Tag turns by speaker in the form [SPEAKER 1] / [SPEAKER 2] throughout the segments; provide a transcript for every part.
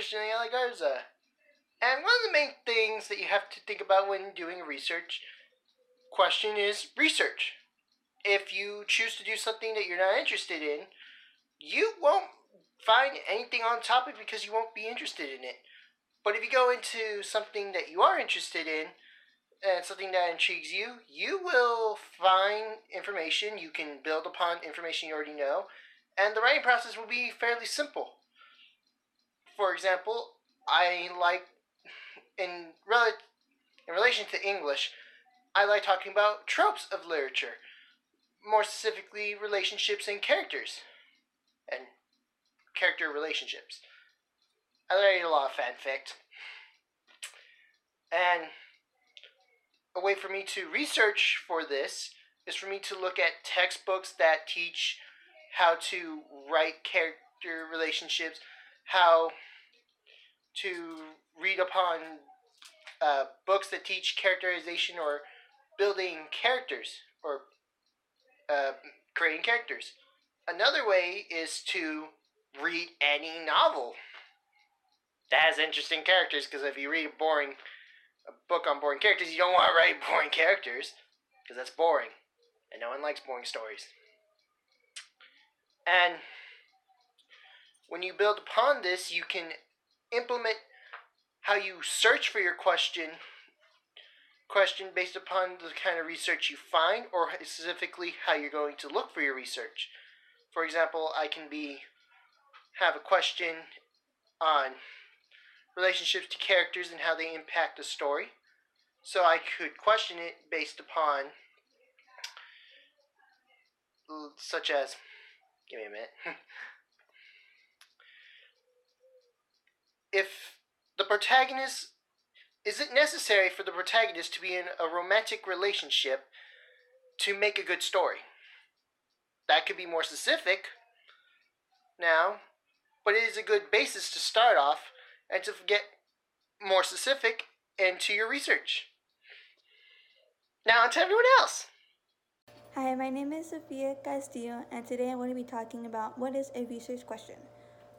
[SPEAKER 1] Christian Ayala-Garza. And one of the main things that you have to think about when doing a research question is research. If you choose to do something that you're not interested in, you won't find anything on topic because you won't be interested in it. But if you go into something that you are interested in, and something that intrigues you, you will find information. You can build upon information you already know, and the writing process will be fairly simple. For example, I like in relation to English, I like talking about tropes of literature, more specifically relationships and characters, and character relationships. I write a lot of fanfic, and a way for me to research for this is for me to look at textbooks that teach how to write character relationships, how to read upon books that teach characterization or building characters or creating characters. Another way is to read any novel that has interesting characters, because if you read a book on boring characters, you don't want to write boring characters, because that's boring, and no one likes boring stories. And when you build upon this, you can implement how you search for your question based upon the kind of research you find, or specifically how you're going to look for your research. For example, I can have a question on relationships to characters and how they impact the story. So I could question it based upon, such as, give me a minute. Is it necessary for the protagonist to be in a romantic relationship to make a good story? That could be more specific now, but it is a good basis to start off and to get more specific into your research. Now on to everyone else.
[SPEAKER 2] Hi, my name is Sofia Castillo, and today I'm going to be talking about what is a research question.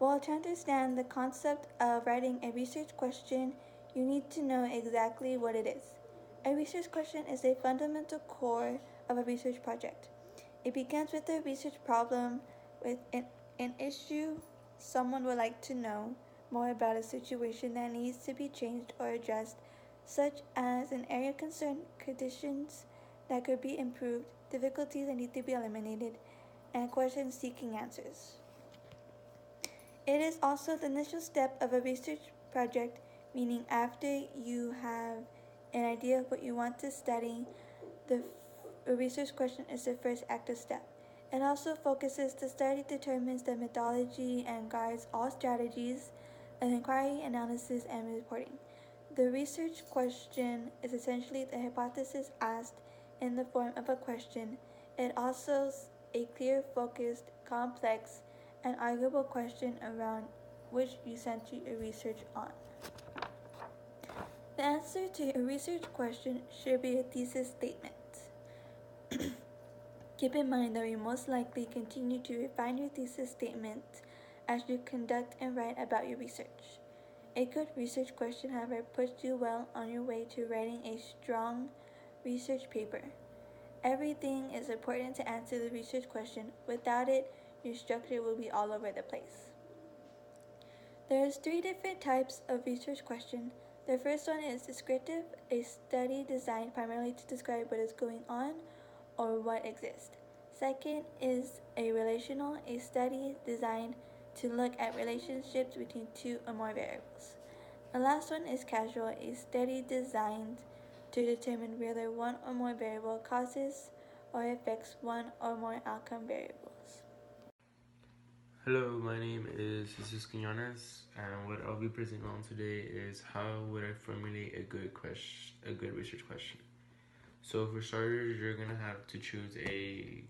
[SPEAKER 2] Well, to understand the concept of writing a research question, you need to know exactly what it is. A research question is a fundamental core of a research project. It begins with a research problem, with an issue someone would like to know more about, a situation that needs to be changed or addressed, such as an area of concern, conditions that could be improved, difficulties that need to be eliminated, and questions seeking answers. It is also the initial step of a research project, meaning after you have an idea of what you want to study, the research question is the first active step. It also focuses the study, determines the methodology, and guides all strategies of inquiry, analysis, and reporting. The research question is essentially the hypothesis asked in the form of a question. It also is a clear, focused, complex, and arguable question around which you center your research on. The answer to a research question should be a thesis statement. Keep in mind that you most likely continue to refine your thesis statement as you conduct and write about your research. A good research question, however, puts you well on your way to writing a strong research paper. Everything is important to answer the research question. Without it, your structure will be all over the place. There's 3 different types of research question. The first one is descriptive, a study designed primarily to describe what is going on or what exists. Second is a relational, a study designed to look at relationships between 2 or more variables. The last one is causal, a study designed to determine whether one or more variable causes or affects one or more outcome variables.
[SPEAKER 3] Hello, my name is Jesus Quinones, and what I'll be presenting on today is how would I formulate a good research question. So for starters, you're gonna have to choose a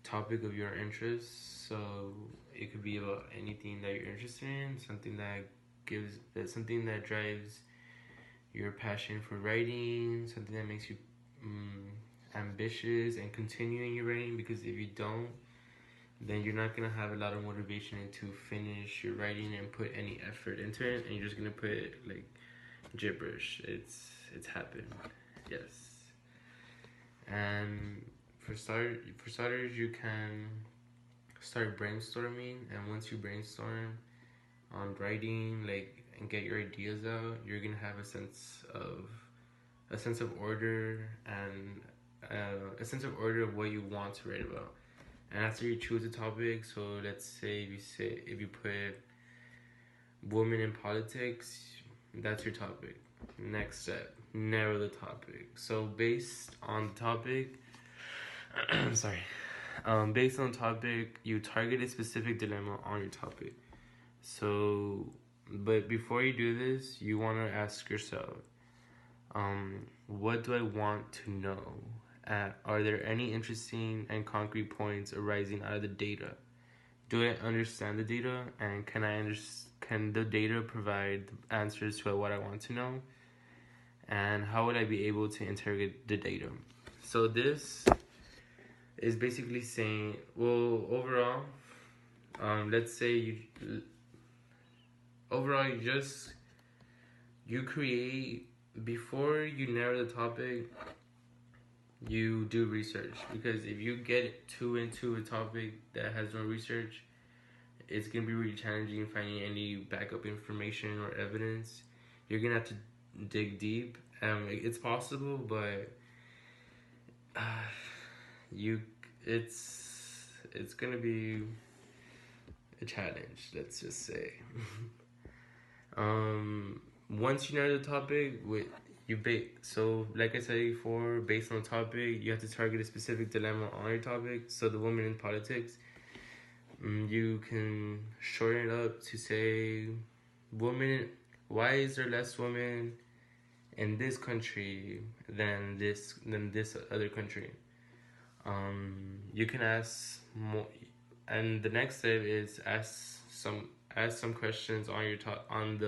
[SPEAKER 3] topic of your interest. So it could be about anything that you're interested in, something that drives your passion for writing, something that makes you ambitious and continuing your writing. Because if you don't, then you're not gonna have a lot of motivation to finish your writing and put any effort into it, and you're just gonna put like gibberish. It's happened, yes. And for starters, you can start brainstorming, and once you brainstorm on writing, like, and get your ideas out, you're gonna have a sense of order and a sense of order of what you want to write about. And after you choose a topic, so let's say if you put women in politics, that's your topic. Next step, narrow the topic. So based on the topic, sorry, based on the topic, you target a specific dilemma on your topic. So, but before you do this, you want to ask yourself, what do I want to know? Are there any interesting and concrete points arising out of the data? Do I understand the data, and can the data provide answers to what I want to know? And how would I be able to interrogate the data? So this is basically saying, well, overall, let's say you create, before you narrow the topic, you do research, because if you get too into a topic that has no research, it's gonna be really challenging finding any backup information or evidence. You're gonna have to dig deep. It's possible, but you it's gonna be a challenge. Let's just say. Once you know the topic, so like I said before, based on the topic, you have to target a specific dilemma on your topic. So the woman in politics, you can shorten it up to say, why is there less women in this country than this other country? You can ask more, and the next step is ask some questions on your on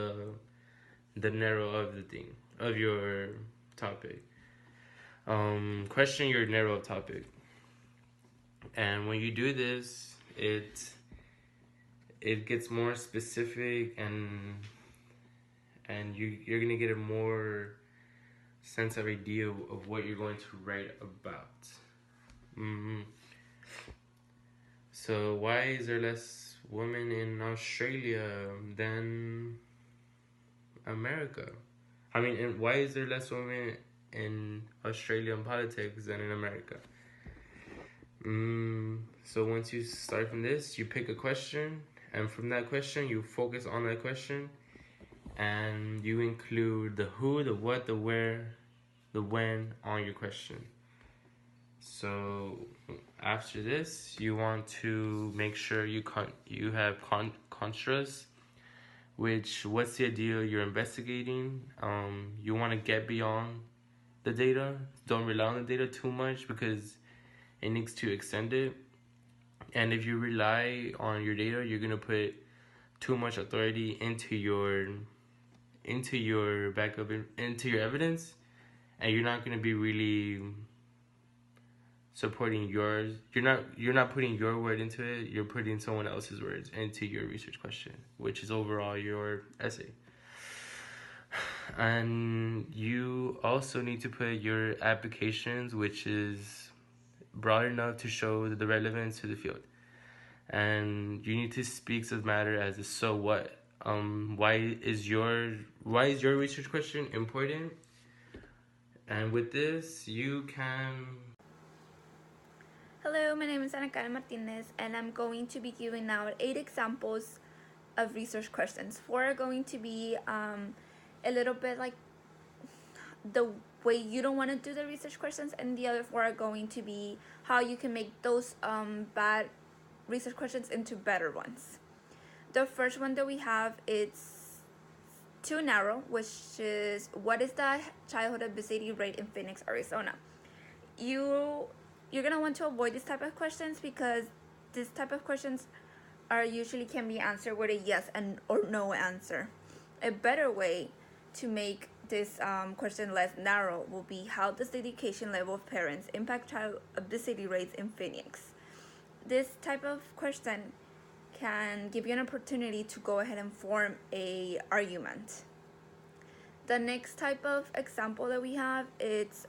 [SPEAKER 3] the narrow of the thing of your topic. Question your narrow topic, and when you do this, it gets more specific, and you're gonna get a more sense of idea of what you're going to write about. So why is there less women in Australia than America? I mean, and why is there less women in Australian politics than in America? So once you start from this, you pick a question, and from that question, you focus on that question, and you include the who, the what, the where, the when on your question. So after this, you want to make sure you have contrast, which what's the idea you're investigating. You want to get beyond the data. Don't rely on the data too much, because it needs to extend it. And if you rely on your data, you're gonna put too much authority into your backup, into your evidence, and you're not gonna be really supporting yours. You're not putting your word into it. You're putting someone else's words into your research question, which is overall your essay. And you also need to put your applications, which is broad enough to show the relevance to the field. And you need to speak subject matter as a so what. Why is your research question important? And with this, you can.
[SPEAKER 2] Hello, my name is Ana Karen Martinez, and I'm going to be giving out 8 examples of research questions. 4 are going to be a little bit like the way you don't want to do the research questions, and the other 4 are going to be how you can make those bad research questions into better ones. The first one that we have is too narrow, which is, what is the childhood obesity rate in Phoenix, Arizona? You're gonna want to avoid this type of questions, because this type of questions are usually can be answered with a yes and or no answer. A better way to make this question less narrow will be, how does the education level of parents impact child obesity rates in Phoenix? This type of question can give you an opportunity to go ahead and form a argument. The next type of example that we have is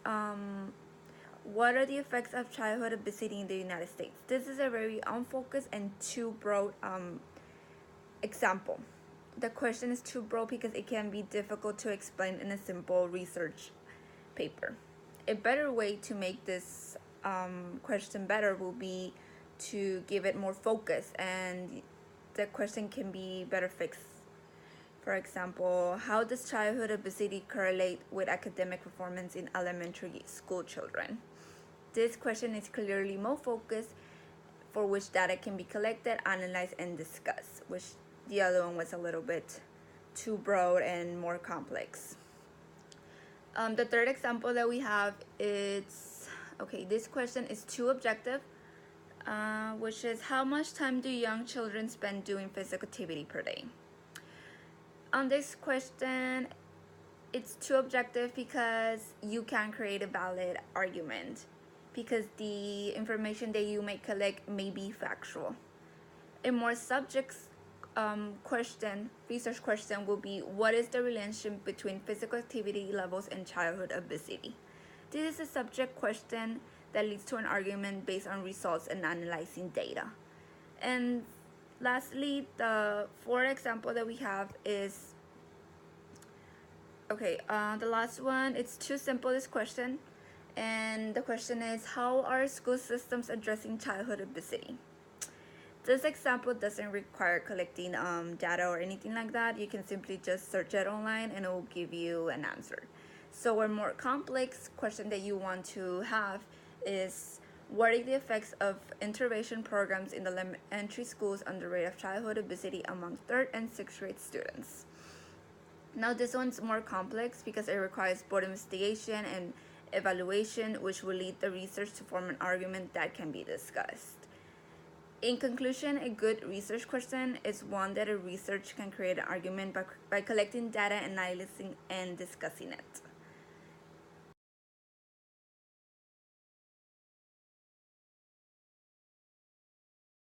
[SPEAKER 2] what are the effects of childhood obesity in the United States? This is a very unfocused and too broad example. The question is too broad because it can be difficult to explain in a simple research paper. A better way to make this question better will be to give it more focus, and the question can be better fixed. For example, how does childhood obesity correlate with academic performance in elementary school children? This question is clearly more focused, for which data can be collected, analyzed, and discussed, which the other one was a little bit too broad and more complex. The third example that we have is, okay, this question is too objective, which is how much time do young children spend doing physical activity per day? On this question, it's too objective because you can create a valid argument, because the information that you may collect may be factual. A more subject research question will be, what is the relationship between physical activity levels and childhood obesity? This is a subject question that leads to an argument based on results and analyzing data. And lastly, the fourth example that we have is, the last one, it's too simple, this question. And the question is, how are school systems addressing childhood obesity? This example doesn't require collecting data or anything like that. You can simply just search it online and it will give you an answer. So a more complex question that you want to have is, what are the effects of intervention programs in the elementary schools on the rate of childhood obesity among 3rd and 6th grade students? Now this one's more complex because it requires both investigation and evaluation, which will lead the research to form an argument that can be discussed. In conclusion, a good research question is one that a researcher can create an argument by collecting data, analyzing, and discussing it.